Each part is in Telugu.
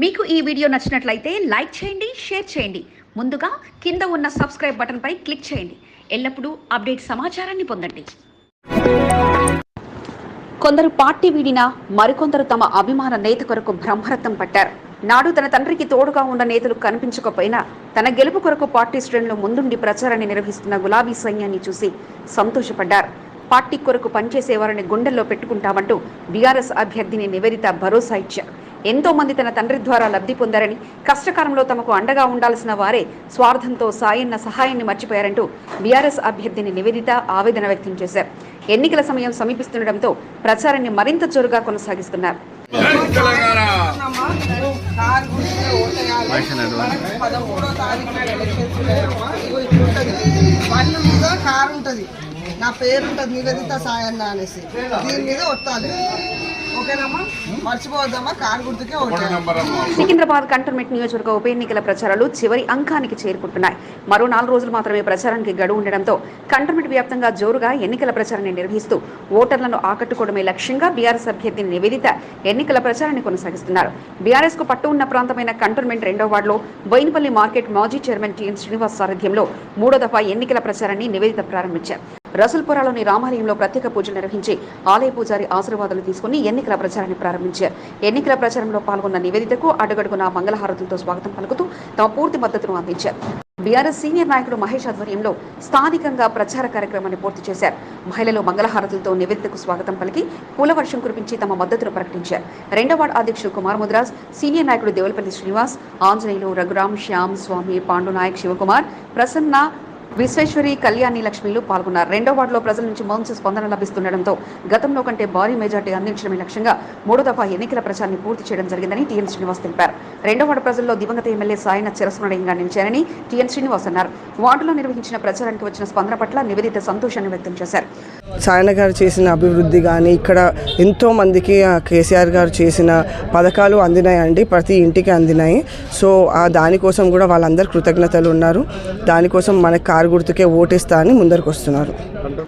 మీకు ఈ వీడియో నచ్చినట్లయితే లైక్ చేయండి, షేర్ చేయండి. ముందుగా కింద ఉన్న సబ్స్క్రైబ్ బటన్ పై క్లిక్ చేయండి. ఎల్లప్పుడూ అప్డేట్ సమాచారాన్ని పొందండి. కొందరు పార్టీ వీడినా మరికొందరు తమ అభిమాన నేత కొరకు బ్రహ్మరథం పట్టారు. నాడు తన తండ్రికి తోడుగా ఉన్న నేతలు కనిపించకపోయినా తన గెలుపు కొరకు పార్టీ శ్రేణులు ముందుండి ప్రచారాన్ని నిర్వహిస్తున్న గులాబీ సైన్యాన్ని చూసి సంతోషపడ్డారు. పార్టీ కొరకు పనిచేసే వారిని గుండెల్లో పెట్టుకుంటామంటూ బీఆర్ఎస్ అభ్యర్థిని నివేదిత భరోసా ఇచ్చారు. ఎంతో మంది తన తండ్రి ద్వారా లబ్ధి పొందారని, కష్టకాలంలో తమకు అండగా ఉండాల్సిన వారే స్వార్థంతో సాయన్న సహాయాన్ని మర్చిపోయారంటూ బీఆర్ఎస్ అభ్యర్థిని నివేదిత ఆవేదన వ్యక్తం చేశారు. ఎన్నికల సమయం సమీపిస్తుండటంతో ప్రచారాన్ని మరింత జోరుగా కొనసాగిస్తున్నారు. నా పేరు ఉంటుంది నివేదిత సాయన్న అనేసి, దీని మీద ఒట్టాలి. ఓకేనమ్మా, మర్చిపోవద్దమ్మా. కారు గుర్తుకే ఓటాలి. సికింద్రాబాద్ కంటోన్మెంట్ నియోజకవర్గ ఉప ఎన్నికల ప్రచారాలు చివరి అంకానికి చేరుకుంటున్నాయి. మరో 4 రోజులు మాత్రమే ప్రచారానికి గడువు ఉండడంతో కంటోన్మెంట్ వ్యాప్తంగా జోరుగా ఎన్నికల ప్రచారాన్ని నిర్వహిస్తూ ఓటర్లను ఆకట్టుకోవడమే లక్ష్యంగా బీఆర్ఎస్ అభ్యర్థి నివేదిత ఎన్నికల ప్రచారాన్ని కొనసాగిస్తున్నారు. బీఆర్ఎస్ కు పట్టు ఉన్న ప్రాంతమైన కంటోన్మెంట్ 2వ వార్డులో బోయినపల్లి మార్కెట్ మాజీ చైర్మన్ టీఎన్ శ్రీనివాస్ సారథ్యంలో 3వ దఫా ఎన్నికల ప్రచారాన్ని నివేదిత ప్రారంభించారు. రసూల్పురాలోని రామాలయంలో ప్రత్యేక పూజలు నిర్వహించి ఆలయ పూజారి ఆశీర్వాదాలు తీసుకుని ఎన్నికల ప్రచారాన్ని ప్రారంభించారు. ఎన్నికల ప్రచారంలో పాల్గొన్న నివేదితకు అడుగడుగున మంగళహారతులతో స్వాగతం పలుకుతూ తమ పూర్తి మద్దతును అందించారు. బీఆర్ఎస్ సీనియర్ నాయకుడు మహేష్ ఆధ్వర్యంలో స్థానికంగా ప్రచార కార్యక్రమాన్ని పూర్తి చేశారు. మహిళలు మంగళహారతులతో నివేదితకు స్వాగతం పలికి పూలవర్షం కురిపించి తమ మద్దతును ప్రకటించారు. 2వ వార్డు అధ్యక్షుడు కుమార్ ముద్రాజ్, సీనియర్ నాయకుడు దేవులపల్లి శ్రీనివాస్, ఆంజనేయులు, రఘురామ్, శ్యామ్, స్వామి, పాండునాయక్, శివకుమార్, ప్రసన్న, విశ్వేశ్వరి, కళ్యాణి లక్ష్మిలు పాల్గొన్నారు. 2వ వార్డులో ప్రజల నుంచి మంచి స్పందన లభిస్తుండటంతో గతంలో కంటే భారీ మెజార్టీ అందించడమే లక్ష్యంగా 3వ దఫా ఎన్నికల ప్రచారాన్ని పూర్తి చేయడం జరిగిందని టీఎన్ శ్రీనివాస్ తెలిపారు. 2వ వార్డు ప్రజల్లో దివంగత ఎమ్మెల్యే సాయన చిరస్మరణీయంగా నిలిచారని టీఎన్ శ్రీనివాస్ అన్నారు. వార్డులో నిర్వహించిన ప్రచారానికి వచ్చిన స్పందన పట్ల నివేదిత సంతోషాన్ని వ్యక్తం చేశారు. సాయన గారు చేసిన అభివృద్ధి కానీ ఇక్కడ ఎంతో మందికి కేసీఆర్ గారు చేసిన పథకాలు అందినాయండి, ప్రతి ఇంటికి అందినాయి. సో దానికోసం కూడా వాళ్ళందరూ కృతజ్ఞతలు ఉన్నారు. దానికోసం మన కారు గుర్తుకే ఓటేస్తా అని ముందరకు వస్తున్నారు.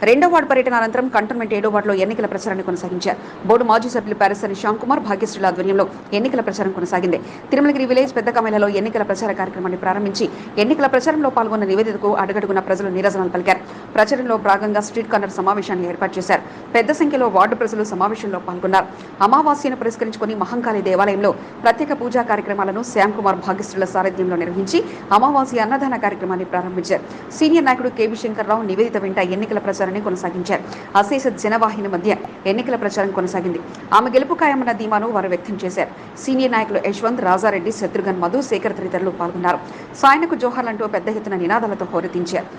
2వ వార్డు పర్యటన అనంతరం కంటోన్మెంట్ 7వ వార్డులో ఎన్నికల ప్రచారాన్ని కొనసాగించారు. బోర్డు మాజీ సభ్యులు పారిసరి శ్యామ్ కుమార్, భాగ్యశ్రీల ఆధ్వర్యంలో ఎన్నికల ప్రచారం కొనసాగింది. తిరుమలగిరి విలేజ్ పెద్ద కమేలలో ఎన్నికల ప్రచార కార్యక్రమాన్ని ప్రారంభించి ఎన్నికల ప్రచారంలో పాల్గొన్న నివేదికకు అడుగడుగున ప్రజలు నీరాజనాలు పలికారు. ప్రచారంలో భాగంగా స్ట్రీట్ కార్నర్ సమావేశాన్ని ఏర్పాటు చేశారు. పెద్ద సంఖ్యలో వార్డు ప్రజలు సమావేశంలో పాల్గొన్నారు. అమావాస్యను పురస్కరించుకుని మహంకాళి దేవాలయంలో ప్రత్యేక పూజా కార్యక్రమాలను శ్యామ్ కుమార్, భాగ్యశ్రీల సారథ్యంలో నిర్వహించి అమావాస్య అన్నదాన కార్యక్రమాన్ని ప్రారంభించారు. సీనియర్ నాయకుడు కేబీ శంకర్రావు నివేదిత వెంట ఎన్నికల ప్రచారాన్ని కొనసాగించారు. అశేష జనవాహిని మధ్య ఎన్నికల ప్రచారం కొనసాగింది. ఆమె గెలుపు ఖాయమన్న ధీమాను వారు వ్యక్తం చేశారు. సీనియర్ నాయకులు యశ్వంత్, రాజారెడ్డి, శత్రుఘ్న్, మధు, శేఖర్ తదితరులు పాల్గొన్నారు. సాయనకు జోహార్లంటూ పెద్ద ఎత్తున నినాదాలతో హోరెత్తించారు.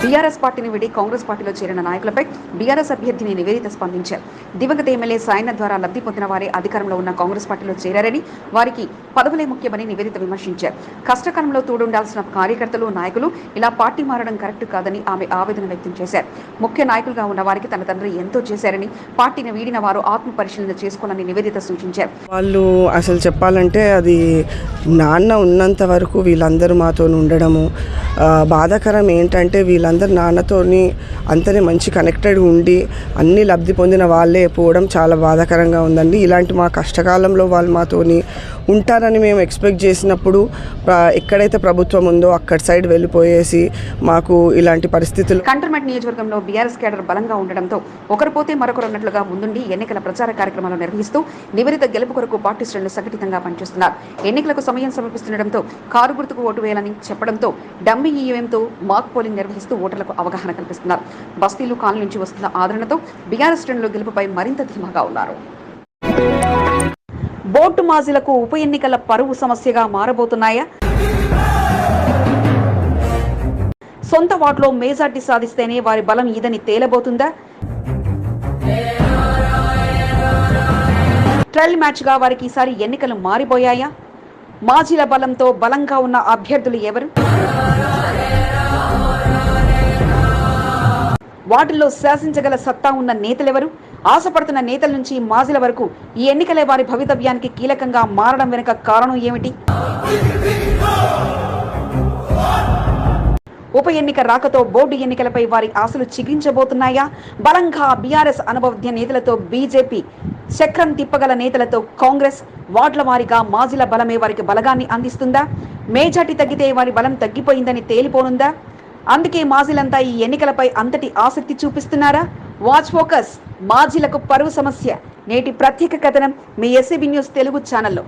బీఆర్ఎస్ పార్టీని విడి కాంగ్రెస్ పార్టీలో చేరిన నాయకులపై బీఆర్ఎస్ అభ్యర్థిని నివేదిత స్పందించారు. దివంగత ఎమ్మెల్యే సాయన ద్వారా లబ్ధి పొందిన వారే అధికారంలో ఉన్న కాంగ్రెస్ పార్టీలో చేరారని, వారికి పదవులే ముఖ్యమని నివేదిత విమర్శించారు. కష్టకాలంలో తోడుండాల్సిన కార్యకర్తలు, నాయకులు ఇలా పార్టీ మారడం కరెక్ట్ కాదని ఆమె ఆవేదన వ్యక్తం చేశారు. ముఖ్య నాయకులుగా ఉన్న వారికి తన తండ్రి ఎంతో చేశారని, పార్టీని వీడిన వారు ఆత్మ పరిశీలన చేసుకోవాలని నివేదిత సూచించారు. వాళ్ళు అసలు చెప్పాలంటే అది నాన్న ఉన్నంత వరకు వీళ్ళందరూ మాతో ఉండడము బాధాకరం. ఏంటంటే వీళ్ళందరూ నాన్నతోని అంతనే మంచి కనెక్టెడ్ ఉండి అన్ని లబ్ధి పొందిన వాళ్ళే పోవడం చాలా బాధాకరంగా ఉందండి. ఇలాంటి మా కష్టకాలంలో వాళ్ళు మాతోని ఉంటారని మేము ఎక్స్పెక్ట్ చేసినప్పుడు ఎక్కడైతే ప్రభుత్వం ఉందో అక్కడ సైడ్ వెళ్ళిపోయేసి మాకు ఇలాంటి పరిస్థితులు. కంటోన్మెంట్ నియోజకవర్గంలో బీఆర్ఎస్ కేడర్ బలంగా ఉండడంతో ఒకరు పోతే మరొకరు ఉన్నట్లుగా ముందుండి ఎన్నికల ప్రచార కార్యక్రమాలు నిర్వహిస్తూ నివేదిత గెలుపు కొరకు పార్టీ శ్రేణులు సంఘటితంగా పనిచేస్తున్నారు. ఎన్నికలకు సమయం సమీపిస్తుండటంతో కారు గుర్తుకు ఓటు వేయాలని చెప్పడంతో డమ్మీ ఈవీఎంతో మాక్ పోలింగ్ నిర్వహిస్తూ ఓటర్లకు అవగాహన కల్పిస్తున్నారు. బస్తీలు, కాలనీ నుంచి వస్తున్న ఆదరణతో బీఆర్ఎస్ శ్రేణులు గెలుపుపై మరింత ధీమాగా ఉన్నారు. బోర్డు మాజీలకు ఉప ఎన్నికల పరువు సమస్యగా మారబోతున్నాయా? సొంత వార్డులో మెజార్టీ సాధిస్తేనే వారి బలం ఇదని తేలబోతుందా? ట్రయల్ మ్యాచ్ గా వారికి ఈసారి ఎన్నికలు మారిపోయాయా? మాజీల బలంతో బలంగా ఉన్న అభ్యర్థులు ఎవరు? వార్డుల్లో శాసించగల సత్తా ఉన్న నేతలెవరు? ఆశపడుతున్న నేతల నుంచి మాజీల వరకు ఈ ఎన్నికలే వారి భవితవ్యానికి కీలకంగా మారడం వెనుక కారణం ఏమిటి? ఉప ఎన్నిక రాకతో బోర్డు ఎన్నికలపై వారి ఆశలు చిగించబోతున్నాయా? బలంగా బీఆర్ఎస్ అనుభవజ్ఞ నేతలతో బీజేపీ, చక్రం తిప్పగల నేతలతో కాంగ్రెస్, వార్డుల వారీగా మాజీల బలమే వారికి బలగాన్ని అందిస్తుందా? మేజార్టీ తగ్గితే వారి బలం తగ్గిపోయిందని తేలిపోనుందా? అందుకే మాజీలంతా ఈ ఎన్నికలపై అంతటి ఆసక్తి చూపిస్తున్నారా? Watch focus. మాజీలకు పరువు సమస్య. నేటి ప్రత్యేక కథనం మీ ఎస్సీబీ న్యూస్ తెలుగు ఛానల్లో.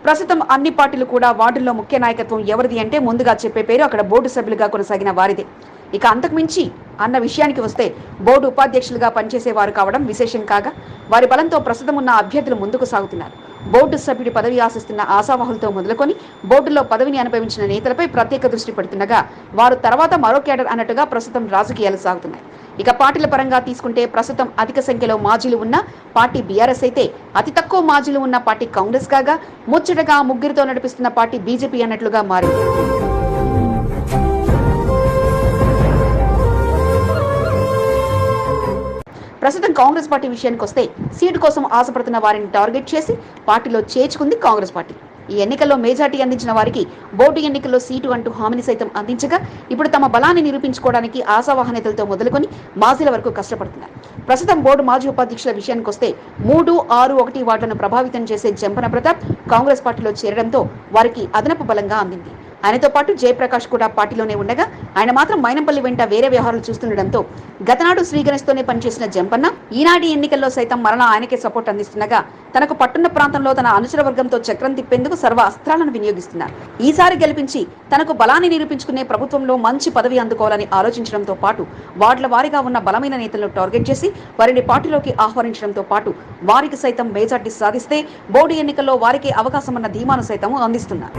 ప్రస్తుతం అన్ని పార్టీలు కూడా వార్డుల్లో ముఖ్య నాయకత్వం ఎవరిది అంటే ముందుగా చెప్పే పేరు అక్కడ బోర్డు సభ్యులుగా కొనసాగిన వారిదే. ఇక అంతకుమించి అన్న విషయానికి వస్తే బోర్డు ఉపాధ్యక్షులుగా పనిచేసేవారు కావడం విశేషం కాగా వారి బలంతో ప్రస్తుతం ఉన్న అభ్యర్థులు ముందుకు సాగుతున్నారు. బోర్డు సభ్యుడి పదవి ఆశిస్తున్న ఆశావాహులతో మొదలుకొని బోర్డులో పదవిని అనుభవించిన నేతలపై ప్రత్యేక దృష్టి పెడుతుండగా వారు తర్వాత మరో కేడర్ అన్నట్టుగా ప్రస్తుతం రాజకీయాలు సాగుతున్నాయి. ఇక పార్టీల పరంగా తీసుకుంటే ప్రస్తుతం అధిక సంఖ్యలో మాజీలు ఉన్న పార్టీ బీఆర్ఎస్ అయితే అతి తక్కువ మాజీలు ఉన్న పార్టీ కాంగ్రెస్ కాగా ముచ్చటగా ముగ్గురితో నడిపిస్తున్న పార్టీ బీజేపీ అన్నట్లుగా మారింది. ప్రస్తుతం కాంగ్రెస్ పార్టీ విషయానికి వస్తే సీటు కోసం ఆశపడుతున్న వారిని టార్గెట్ చేసి పార్టీలో చేర్చుకుంది కాంగ్రెస్ పార్టీ. ఈ ఎన్నికల్లో మేజార్టీ అందించిన వారికి బోర్డు ఎన్నికల్లో సీటు అంటూ హామీని సైతం అందించగా ఇప్పుడు తమ బలాన్ని నిరూపించుకోవడానికి ఆశావాహ నేతలతో మొదలుకొని మాజీల వరకు కష్టపడుతున్నారు. ప్రస్తుతం బోర్డు మాజీ ఉపాధ్యక్షుల విషయానికి వస్తే 3, 6, 1 వార్డులను ప్రభావితం చేసే జంపన ప్రతాప్ కాంగ్రెస్ పార్టీలో చేరడంతో వారికి అదనపు బలంగా అందింది. ఆయనతో పాటు జయప్రకాష్ కూడా పార్టీలోనే ఉండగా ఆయన మాత్రం మైనంపల్లి వెంట వేరే వ్యవహారాలు చూస్తుండటంతో గతనాడు శ్రీగణేష్తోనే పనిచేసిన జంపన్న ఈనాటి ఎన్నికల్లో సైతం మరలా ఆయనకే సపోర్ట్ అందిస్తుండగా తనకు పట్టున్న ప్రాంతంలో తన అనుచర వర్గంతో చక్రం తిప్పేందుకు సర్వ అస్త్రాలను వినియోగిస్తున్నారు. ఈసారి గెలిపించి తనకు బలాన్ని నిరూపించుకునే ప్రభుత్వంలో మంచి పదవి అందుకోవాలని ఆలోచించడంతో పాటు వార్డుల వారీగా ఉన్న బలమైన నేతలను టార్గెట్ చేసి వారిని పార్టీలోకి ఆహ్వానించడంతో పాటు వారికి సైతం మేజార్టీ సాధిస్తే బోర్డు ఎన్నికల్లో వారికే అవకాశం అన్న ధీమాను సైతం అందిస్తున్నారు.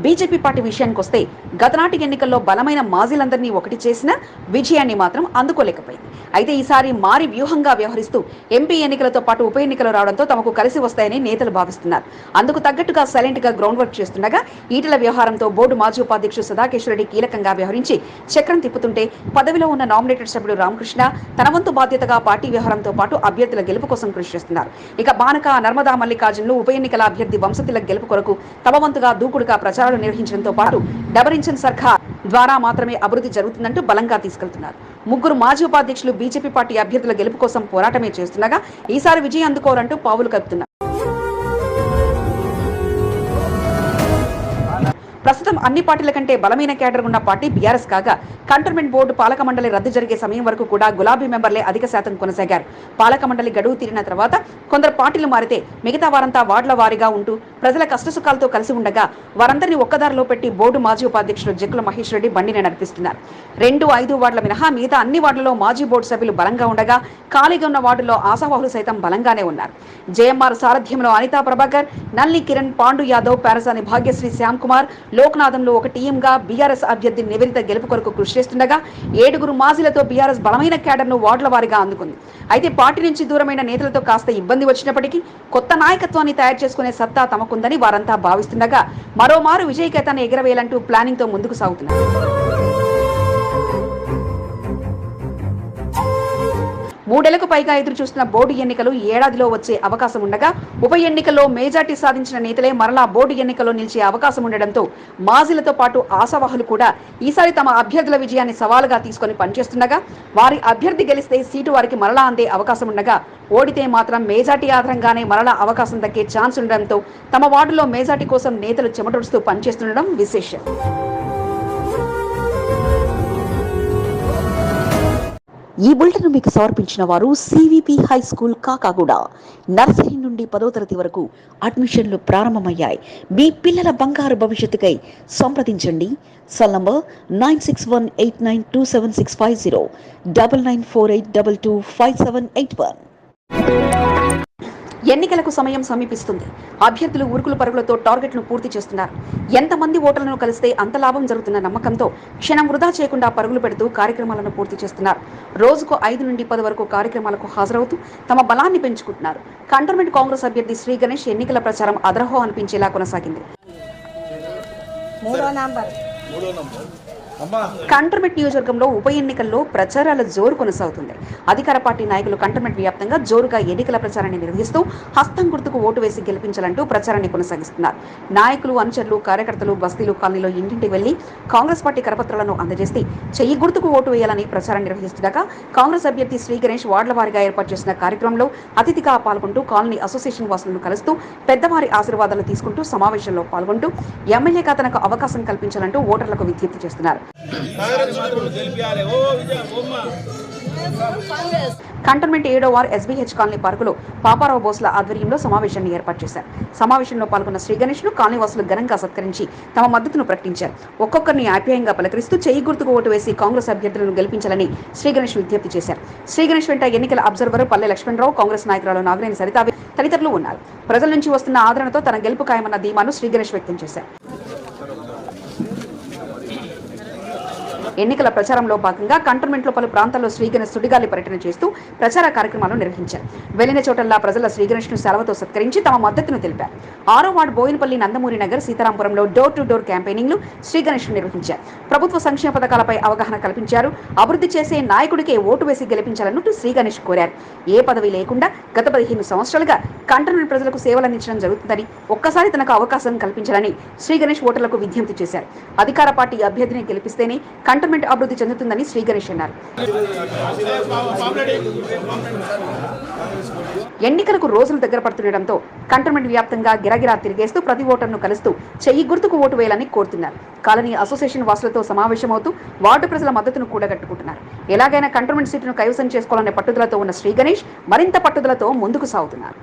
బీజేపీ పార్టీ విషయానికి వస్తే గతనాటి ఎన్నికల్లో బలమైన మాజీలందరినీ ఒకటి చేసిన విజయాన్ని మాత్రం అందుకోలేకపోయింది. అయితే ఈసారి మారి వ్యూహంగా వ్యవహరిస్తూ ఎంపీ ఎన్నికలతో పాటు ఉప ఎన్నికలు రావడంతో తమకు కలిసి వస్తాయని నేతలు భావిస్తున్నారు. అందుకు తగ్గట్టుగా సైలెంట్ గా గ్రౌండ్ వర్క్ చేస్తుండగా ఈటల వ్యవహారంతో బోర్డు మాజీ ఉపాధ్యక్షుడు సదాకేశ్వర రెడ్డి కీలకంగా వ్యవహరించి చక్రం తిప్పుతుంటే పదవిలో ఉన్న నామినేటెడ్ సభ్యుడు రామకృష్ణ తన వంతు బాధ్యతగా పార్టీ వ్యవహారంతో పాటు అభ్యర్థుల గెలుపు కోసం కృషి చేస్తున్నారు. ఇక బానక, నర్మదా మల్లికార్జునులు ఉప ఎన్నికల అభ్యర్థి వంశతిల గెలుపు కొరకు తమ వంతుగా దూకుడుగా ప్రచారాలు నిర్వహించడంతో పాటు డబల్ ఇంజిన్ సర్కార్ ద్వారా మాత్రమే అభివృద్ధి జరుగుతుందంటూ బలంగా తీసుకెళ్తున్నారు. ముగ్గురు మాజీ ఉపాధ్యక్షులు బీజేపీ పార్టీ అభ్యర్థుల గెలుపు కోసం పోరాటమే చేస్తుండగా ఈసారి విజయం అందుకోవాలంటూ పావులు కలుపుతున్నారు. ప్రస్తుతం అన్ని పార్టీల కంటే బలమైన కేడర్ ఉన్న పార్టీ బీఆర్ఎస్ కాగా కంటోన్మెంట్ బోర్డు పాలక మండలి రద్దు జరిగే సమయం వరకు కూడా గులాబీ మెంబర్లే అధిక శాతం కొనసాగారు. పాలక మండలి గడువు తీరిన తర్వాత కొందరు పార్టీలు మారితే మిగతా వారంతా వార్డుల వారీగా ఉంటూ ప్రజల కష్టసుఖాలతో కలిసి ఉండగా వారందరినీ ఒక్కదారిలో పెట్టి బోర్డు మాజీ ఉపాధ్యక్షులు జగ్గుల మహేష్ రెడ్డి బండిని నడిపిస్తున్నారు. 2, 5 వార్డుల మినహా మిగతా అన్ని వార్డులలో మాజీ బోర్డు సభ్యులు బలంగా ఉండగా ఖాళీగా ఉన్న వార్డుల్లో ఆశావాహులు సైతం బలంగానే ఉన్నారు. జేఎంఆర్ సారథ్యంలో అనితా ప్రభాకర్, నల్లి కిరణ్, పాండు యాదవ్, పారసాని భాగ్యశ్రీ, శ్యామ్ కుమార్, లోక్నాథంలో ఒక టీంగా బీఆర్ఎస్ అభ్యర్థి నివేదిత గెలుపు కొరకు కృషి చేస్తుండగా 7 మాజీలతో బీఆర్ఎస్ బలమైన కేడర్ను వార్డుల వారీగా అందుకుంది. అయితే పార్టీ నుంచి దూరమైన నేతలతో కాస్త ఇబ్బంది వచ్చినప్పటికీ కొత్త నాయకత్వాన్ని తయారు చేసుకునే సత్తా తమకుందని వారంతా భావిస్తుండగా మరోమారు విజయకేతాన్ని ఎగరవేయాలంటూ ప్లానింగ్ తో ముందుకు సాగుతున్నారు. 3 ఏళ్లకు పైగా ఎదురు చూస్తున్న బోర్డు ఎన్నికలు ఏడాదిలో వచ్చే అవకాశం ఉండగా ఉప ఎన్నికల్లో మేజార్టీ సాధించిన నేతలే మరలా బోర్డు ఎన్నికల్లో నిలిచే అవకాశం ఉండడంతో మాజీలతో పాటు ఆశావాహులు కూడా ఈసారి తమ అభ్యర్థుల విజయాన్ని సవాలుగా తీసుకొని పనిచేస్తుండగా వారి అభ్యర్థి గెలిస్తే సీటు వారికి మరలా అందే అవకాశం ఉండగా ఓడితే మాత్రం మేజార్టీ ఆధారంగానే మరలా అవకాశం దక్కే ఛాన్స్ ఉండడంతో తమ వార్డులో మేజార్టీ కోసం నేతలు చెమటొడుస్తూ పనిచేస్తుండడం విశేషం. ఈ బులెటిన్ మీకు సమర్పించిన వారు CVP high school Kakaguda. Nursery నుండి 10వ తరగతి వరకు అడ్మిషన్లు ప్రారంభమయ్యాయి. మీ పిల్లల బంగారు భవిష్యత్తుకై సంప్రదించండి. Cell number 9618927650 9948225781. ఎన్నికలకు సమయం సమీపిస్తుంది. అభ్యర్థులు ఉరుకులు పరుగులతో టార్గెట్ను పూర్తి చేస్తున్నారు. ఎంతమంది ఓటర్లను కలిస్తే అంత లాభం జరుగుతున్న నమ్మకంతో క్షణం వృధా చేయకుండా పరుగులు పెడుతూ కార్యక్రమాలను పూర్తి చేస్తున్నారు. రోజుకు 5 నుండి 10 వరకు కార్యక్రమాలకు హాజరవుతూ తమ బలాన్ని పెంచుకుంటున్నారు. కంటోన్మెంట్ కాంగ్రెస్ అభ్యర్థి శ్రీ గణేష్ ఎన్నికల ప్రచారం అదరహో అనిపించేలా కొనసాగింది. కంటోన్మెంట్ నియోజకవర్గంలో ఉప ఎన్నికల్లో ప్రచారాల జోరు కొనసాగుతుంది. అధికార పార్టీ నాయకులు కంటోన్మెంట్ వ్యాప్తంగా జోరుగా ఎన్నికల ప్రచారాన్ని నిర్వహిస్తూ హస్తం గుర్తుకు ఓటు వేసి గెలిపించాలంటూ ప్రచారాన్ని కొనసాగిస్తున్నారు. నాయకులు, అనుచరులు, కార్యకర్తలు బస్తీలు, కాలనీలో ఇంటింటి వెళ్లి కాంగ్రెస్ పార్టీ కరపత్రాలను అందజేసి చెయ్యి గుర్తుకు ఓటు వేయాలని ప్రచారం నిర్వహిస్తుండగా కాంగ్రెస్ అభ్యర్థి శ్రీ గణేష్ వార్డుల వారీగా ఏర్పాటు చేసిన కార్యక్రమంలో అతిథిగా పాల్గొంటూ కాలనీ అసోసియేషన్ వాసులను కలుస్తూ పెద్దవారి ఆశీర్వాదాలు తీసుకుంటూ సమావేశంలో పాల్గొంటూ ఎమ్మెల్యేగా తనకు అవకాశం కల్పించాలంటూ ఓటర్లకు విజ్ఞప్తి చేస్తున్నారు. కంటోన్మెంట్ 7వ వార్డు SBH కాలనీ పార్కులో పాపారావు బోస్ల ఆధ్వర్యంలో సమావేశాన్ని ఏర్పాటు చేశారు. సమావేశంలో పాల్గొన్న శ్రీ గణేష్ ను కాలనీ వాసులు ఘనంగా సత్కరించి తమ మద్దతును ప్రకటించారు. ఒక్కొక్కరిని ఆప్యాయంగా పలకరిస్తూ చెయ్యి గుర్తుకు ఓటు వేసి కాంగ్రెస్ అభ్యర్థులను గెలిపించాలని శ్రీ గణేష్ విజ్ఞప్తి చేశారు. శ్రీ గణేష్ వెంట ఎన్నికల అబ్జర్వర్ పల్లె లక్ష్మణరావు, కాంగ్రెస్ నాయకురాలు నాగరేని సరిత తదితరులు ఉన్నారు. ప్రజల నుంచి వస్తున్న ఆదరణతో తన గెలుపు ఖాయమన్న ధీమాను శ్రీ గణేష్ వ్యక్తం చేశారు. ఎన్నికల ప్రచారంలో భాగంగా కంటోన్మెంట్లో పలు ప్రాంతాల్లో శ్రీ గణేష్ సుడిగాలి పర్యటన చేస్తూ ప్రచార కార్యక్రమాలు నిర్వహించారు. వెళ్లిన చోటల్లా ప్రజల శ్రీ గణేష్ ను సెలవుతో సత్కరించి తమ మద్దతును తెలిపారు. 6వ వార్డు బోయినపల్లి, నందమూరి నగర్, సీతారాంపురంలో డోర్ టు డోర్ క్యాంపెయినింగ్ లు శ్రీ గణేష్ నిర్వహించారు. ప్రభుత్వ సంక్షేమ పథకాలపై అవగాహన కల్పించారు. అభివృద్ధి చేసే నాయకుడికే ఓటు వేసి గెలిపించాలన్నట్టు శ్రీ గణేష్ కోరారు. ఏ పదవి లేకుండా గత 15 సంవత్సరాలుగా కంటోన్మెంట్ ప్రజలకు సేవలు అందించడం జరుగుతుందని, ఒక్కసారి తనకు అవకాశం కల్పించాలని శ్రీ గణేష్ ఓటర్లకు విజ్ఞప్తి చేశారు. అధికార పార్టీ అభ్యర్థిని గెలిపిస్తేనే కంటోన్మెంట్ అభివృద్ధి చెందుతుందని శ్రీ గణేష్ అన్నారు. ఎన్నికలకు రోజులు దగ్గర పడుతుండటంతో కంటోన్మెంట్ వ్యాప్తంగా గిరగిరా తిరిగేస్తూ ప్రతి ఓటర్ను కలుస్తూ చెయ్యి గుర్తుకు ఓటు వేయాలని కోరుతున్నారు. కాలనీ అసోసియేషన్ వాసులతో సమావేశమవుతూ వార్డు ప్రజల మద్దతును కూడగట్టుకుంటున్నారు. ఎలాగైనా కంటోన్మెంట్ సీటును కైవసం చేసుకోవాలనే పట్టుదలతో ఉన్న శ్రీ గణేష్ మరింత పట్టుదలతో ముందుకు సాగుతున్నారు.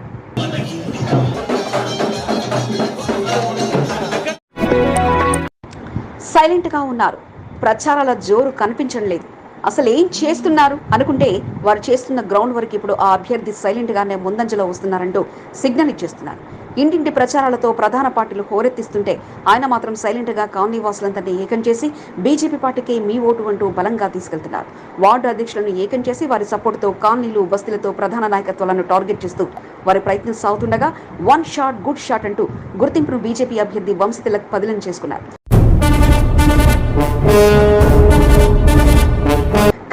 సైలెంట్ గా ఉన్నారు. ప్రచారాల జోరు కనిపించడం లేదు. అసలు ఏం చేస్తున్నారు అనుకుంటే వారు చేస్తున్న గ్రౌండ్ వర్క్ ఇప్పుడు ఆ అభ్యర్థి సైలెంట్ గానే ముందంజలో వస్తున్నారంటూ సిగ్నల్ ఇచ్చేస్తున్నారు. ఇంటింటి ప్రచారాలతో ప్రధాన పార్టీలు హోరెత్తిస్తుంటే ఆయన మాత్రం సైలెంట్ గా కాలనీ వాసులందరినీ ఏకం చేసి బీజేపీ పార్టీకి మీ ఓటు అంటూ బలంగా తీసుకెళ్తున్నారు. వార్డు అధ్యక్షులను ఏకం చేసి వారి సపోర్టుతో కాలనీలు, బస్తీలతో ప్రధాన నాయకత్వాలను టార్గెట్ చేస్తూ వారి ప్రయత్నం సాగుతుండగా వన్ షాట్ గుడ్ షాట్ అంటూ గుర్తింపును బీజేపీ అభ్యర్థి వంశతిలక్ పదిలం చేసుకున్నారు.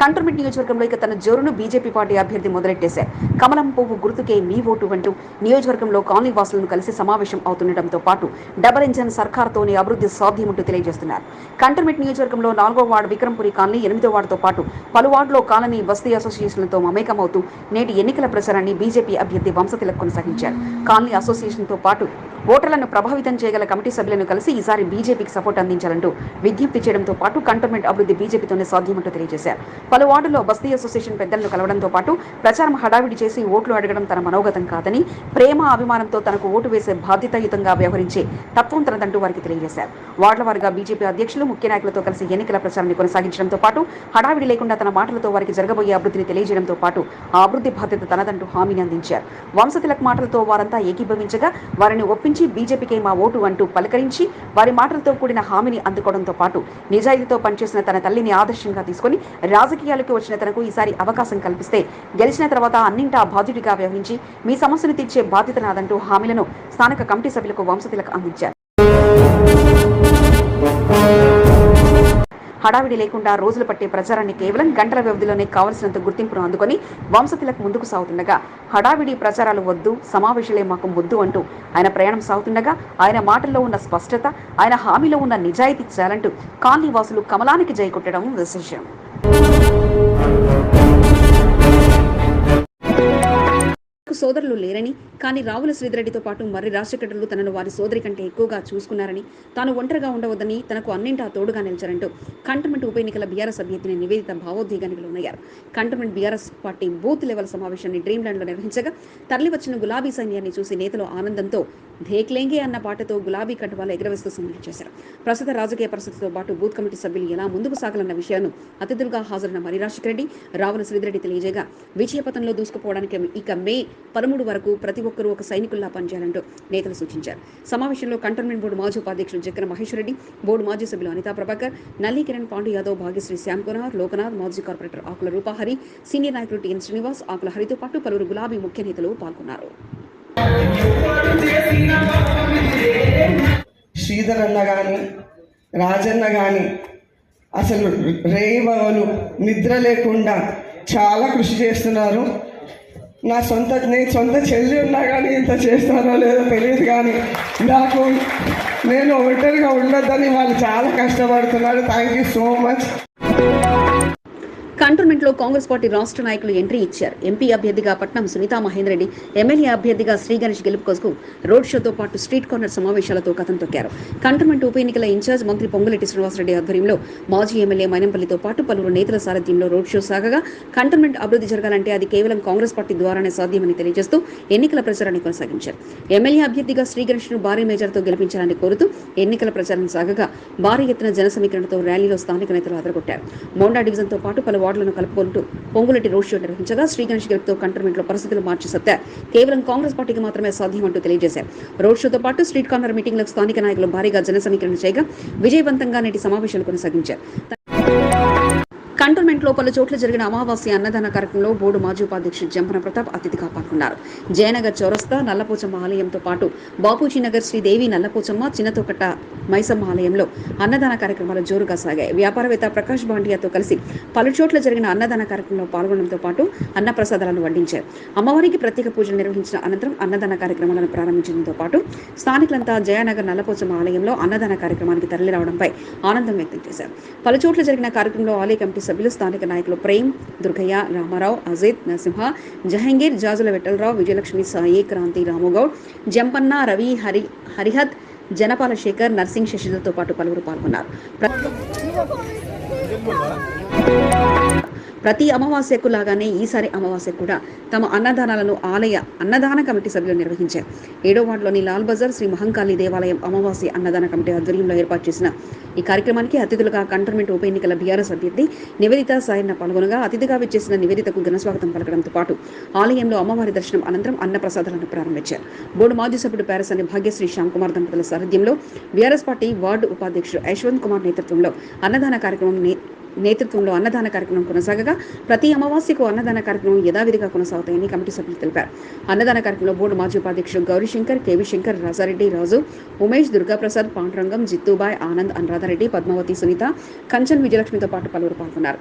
కంటోన్మెంట్ నియోజకవర్గంలో ఇక తన జోరును బీజేపీ పార్టీ అభ్యర్థి మొదలెట్టేశారు. కమలం పువ్వు గుర్తుకే మీ ఓటు అంటూ నియోజకవర్గంలో కాలనీ వాసులను కలిసి సమావేశం అవుతుండటంతో పాటు డబల్ ఇంజన్ సర్కార్తోనే అభివృద్ధి సాధ్యమంటూ తెలియజేస్తున్నారు. కంటోన్మెంట్ నియోజకవర్గంలో 4వ వార్డు విక్రంపురి కాలనీ, 8వ వార్డుతో పాటు పలు వార్డులో కాలనీ, బస్తీ అసోసియేషన్లతో మమేకమవుతూ నేటి ఎన్నికల ప్రచారాన్ని బీజేపీ అభ్యర్థి వంశతిలక్ కొనసాగించారు. కాలనీ అసోసియేషన్తో పాటు ఓటర్లను ప్రభావితం చేయగల కమిటీ సభ్యులను కలిసి ఈసారి బీజేపీకి సపోర్ట్ అందించాలంటూ విజ్ఞప్తి చేయడంతో పాటు కంటోన్మెంట్ అభివృద్ధి బీజేపీతోనే సాధ్యమంటూ తెలియజేశారు. పలు వార్డుల్లో బస్తీ అసోసియేషన్ పెద్దలను కలవడంతో పాటు ప్రచారం హడావిడి చేసి ఓట్లు అడగడం తన మనోగతం కాదని, ప్రేమ, అభిమానంతో తనకు ఓటు వేసే బాధ్యతాయుతంగా వ్యవహరించే తత్వం తనదంటూ వారికి తెలియజేశారు. వార్డుల వారిగా బీజేపీ అధ్యక్షులు, ముఖ్య నాయకులతో కలిసి ఎన్నికల ప్రచారాన్ని కొనసాగించడంతో పాటు హడావిడి లేకుండా తన మాటలతో వారికి జరగబోయే అభివృద్ధిని తెలియజేయడంతో పాటు ఆ అభివృద్ధి బాధ్యత తనదంటూ హామీని అందించారు. వంశతిలక్ మాటలతో వారంతా ఏకీభవించగా వారిని ఒప్పించి బీజేపీకే మా ఓటు అంటూ పలకరించి వారి మాటలతో కూడిన హామీని అందుకోవడంతో పాటు నిజాయితీతో పనిచేసిన తన తల్లిని ఆదర్శంగా తీసుకుని రాజకీయాలకు వచ్చిన తనకు ఈసారి అవకాశం కల్పిస్తే గెలిచిన తర్వాత అన్నింటా బాధ్యుడిగా వ్యవహరించి మీ సమస్యను తీర్చే బాధ్యత నాదంటూ హామీలను స్థానిక కమిటీ సభ్యులకు వంశతిలక్ అందించారు. హడావిడి లేకుండా రోజులు పట్టే ప్రచారాన్ని కేవలం గంటల వ్యవధిలోనే కావలసినంత గుర్తింపును అందుకొని వంశతిలక్ ముందుకు సాగుతుండగా హడావిడి ప్రచారాలు వద్దు, సమావేశాలే మాకు ముద్దు అంటూ ఆయన ప్రయాణం సాగుతుండగా ఆయన మాటల్లో ఉన్న స్పష్టత, ఆయన హామీలో ఉన్న నిజాయితీ చాలంటూ కాలనీ వాసులు కమలానికి జై కొట్టడం విశేషం. సోదరులు లేరని, కానీ రావుల శ్రీధరెడ్డితో పాటు మర్రి రాజశేఖరులు తనను వారి సోదరి కంటే ఎక్కువగా చూసుకున్నారని, తాను ఒంటరిగా ఉండవద్దని, తనకు అన్నింటా తోడుగా నిలిచారంటూ కంటోన్మెంట్ ఉప ఎన్నికల బీఆర్ఎస్ అభ్యర్థిని నివేదిత భావోద్వేగానికి లోనయ్యారు. Cantonment BRS party booth level సమావేశాన్ని డ్రీమ్లాండ్లో నిర్వహించగా తరలివచ్చిన గులాబీ సైన్యాన్ని చూసి నేతలు ఆనందంతో ధేక్లేంగే అన్న పాటతో గులాబీ కండువాలు ఎగరవేస్తూ సందడి చేశారు. ప్రస్తుత రాజకీయ పరిస్థితితో పాటు బూత్ కమిటీ సభ్యులు ఎలా ముందుకు సాగాలన్న విషయాన్ని అతిథులుగా హాజరైన మర్రి రాజశేఖరెడ్డి, రావుల శ్రీధరెడ్డి తెలియజేయగా విజయపథంలో దూసుకుపోవడానికి ఇక మే 13 వరకు ప్రతి ఒక్కరూ ఒక సైనికుల్లా పనిచేయాలంటూ నేతలు సూచించారు. సమావేశంలో కంటోన్మెంట్ బోర్డు మాజీ ఉపాధ్యక్షులు జక్కన మహేశ్వరరెడ్డి, బోర్డు మాజీ సభ్యులు అనితా ప్రభాకర్, నల్లి కిరణ్, పాండు యాదవ్, భాగ్యశ్రీ శ్యామ్కుమార్, లోకనాథ్, మాజీ కార్పొరేటర్ ఆకుల రూపాహరి, సీనియర్ నాయకులు టిఎన్ శ్రీనివాస్, ఆకుల హరితో పాటు పలువురు గులాబీ ముఖ్య నేతలు పాల్గొన్నారు. శ్రీధర్ అన్న కానీ, రాజన్న కానీ అసలు రేయిబవలు నిద్ర లేకుండా చాలా కృషి చేస్తున్నారు. నేను సొంత చెల్లి ఉన్నా కానీ ఇంత చేస్తారో లేదో తెలియదు, కానీ నేను ఒంటరిగా ఉండొద్దని వాళ్ళు చాలా కష్టపడుతున్నారు. Thank you so much. కంటోన్మెంట్లో కాంగ్రెస్ పార్టీ రాష్ట్ర నాయకులు ఎంట్రీ ఇచ్చారు. ఎంపీ అభ్యర్థిగా పట్నం సునీతా మహేందర్ రెడ్డి, ఎమ్మెల్యే అభ్యర్థిగా శ్రీ గణేష్ గెలుపు కోసం రోడ్ షోతో పాటు స్ట్రీట్ కార్నర్ సమావేశాలతో కథం తొక్కారు. కంటోన్మెంట్ ఉప ఎన్నికల ఇన్ఛార్జ్ మంత్రి పొంగులేటి శ్రీనివాసరెడ్డి ఆధ్వర్యంలో మాజీ ఎమ్మెల్యే మైనంపల్లితో పాటు పలువురు నేతల సారథ్యంలో రోడ్ షో సాగగా కంటోన్మెంట్ అభివృద్ధి జరగాలంటే అది కేవలం కాంగ్రెస్ పార్టీ ద్వారానే సాధ్యమని తెలియజేస్తూ ఎన్నికల ప్రచారాన్ని కొనసాగించారు. ఎమ్మెల్యే అభ్యర్థిగా శ్రీ గణేష్ను భారీ మేజర్తో గెలిపించాలని కోరుతూ ఎన్నికల ప్రచారం సాగగా భారీ ఎత్తున జన సమీకరణతో ర్యాలీలో స్థానిక నేతలు అదరగొట్టారు. మోండా డివిజన్తో పాటు పలు వార్డులను కలుపుకుంటూ పొంగులెట్టి రోడ్ షో నిర్వహించగా శ్రీ గణేష్ గెలుపుతో కంటోన్మెంట్లో పరిస్థితులు మార్చి సత్తా కేవలం కాంగ్రెస్ పార్టీకి మాత్రమే సాధ్యమంటూ తెలియజేశారు. రోడ్ షోతో పాటు స్ట్రీట్ కార్నర్ మీటింగ్లకు స్థానిక నాయకులు భారీగా జన సమీకరణ చేయగా విజయవంతంగా నేటి సమావేశాలు కొనసాగించారు. కంటోన్మెంట్లో పలు చోట్ల జరిగిన అమావాస్య అన్నదాన కార్యక్రమంలో బోర్డు మాజీ ఉపాధ్యక్షుడు జంపన ప్రతాప్ అతిథిగా పాల్గొన్నారు. జయనగర్ చౌరస్తా నల్లపోచమ్మ ఆలయంతో పాటు బాపూజీనగర్ శ్రీదేవి నల్లపోచమ్మ చిన్నతోకట్ట మైసమ్మ ఆలయంలో అన్నదాన కార్యక్రమాలు జోరుగా సాగాయి. వ్యాపారవేత్త ప్రకాష్ బాండియాతో కలిసి పలు చోట్ల జరిగిన అన్నదాన కార్యక్రమంలో పాల్గొనడంతో పాటు అన్నప్రసాదాలను వడ్డించారు. అమ్మవారికి ప్రత్యేక పూజలు నిర్వహించిన అనంతరం అన్నదాన కార్యక్రమాలను ప్రారంభించడంతో పాటు స్థానికులంతా జయనగర్ నల్లపోచమ్మ ఆలయంలో అన్నదాన కార్యక్రమానికి తరలిరావడంపై ఆనందం వ్యక్తం చేశారు. పలు చోట్ల జరిగిన కార్యక్రమంలో ఆలయ కమిటీ సభ్యులు, స్థానిక నాయకులు ప్రేమ్, దుర్గయ్య, రామారావు, అజిత్, నరసింహ, జహంగీర్, జాజుల విఠలరావు, విజయలక్ష్మి, సాయి, క్రాంతి, రాముగౌడ్, జంపన్న, రవి, హరిహద్, జనపాల శేఖర్, నర్సింగ్, శశిలతో పాటు పలువురు పాల్గొన్నారు. ప్రతి అమావాస్యకు లాగానే ఈసారి అమావాస్య కూడా తమ అన్నదానాలను ఆలయ అన్నదాన కమిటీ సభ్యులు నిర్వహించారు. 7వ వార్డులోని లాల్ బజార్ శ్రీ మహంకాళి దేవాలయం అమావాస్య అన్నదాన కమిటీ ఆధ్వర్యంలో ఏర్పాటు చేసిన ఈ కార్యక్రమానికి అతిథులుగా కంటోన్మెంట్ ఉప ఎన్నికల బీఆర్ఎస్ అభ్యర్థి నివేదిత సాయన్న పాల్గొనగా అతిథిగా విచ్చేసిన నివేదితకు ఘనస్వాగతం పలకడంతో పాటు ఆలయంలో అమ్మవారి దర్శనం అనంతరం అన్నప్రసాదాలను ప్రారంభించారు. బోర్డు మాజీ సభ్యుడు ప్యారసని భాగ్యశ్రీ శ్యామ్ కుమార్ దంపతుల సారథ్యంలో బీఆర్ఎస్ పార్టీ వార్డు ఉపాధ్యక్షుడు యశ్వంత్ కుమార్ నేతృత్వంలో అన్నదాన కార్యక్రమం కొనసాగగా ప్రతి అమావాస్యకు అన్నదాన కార్యక్రమం యథావిధిగా కొనసాగుతాయని కమిటీ సభ్యులు తెలిపారు. అన్నదాన కార్యక్రమంలో బోర్డు మాజీ ఉపాధ్యక్షుడు గౌరీశంకర్, కేవీ శంకర్, రాజారెడ్డి, రాజు, ఉమేష్, దుర్గాప్రసాద్, పాండురంగం, జిత్తుబాయ్, ఆనంద్, అనురాధారెడ్డి, పద్మావతి, సునీత, కంచన్, విజయలక్ష్మితో పాటు పలువురు పాల్గొన్నారు.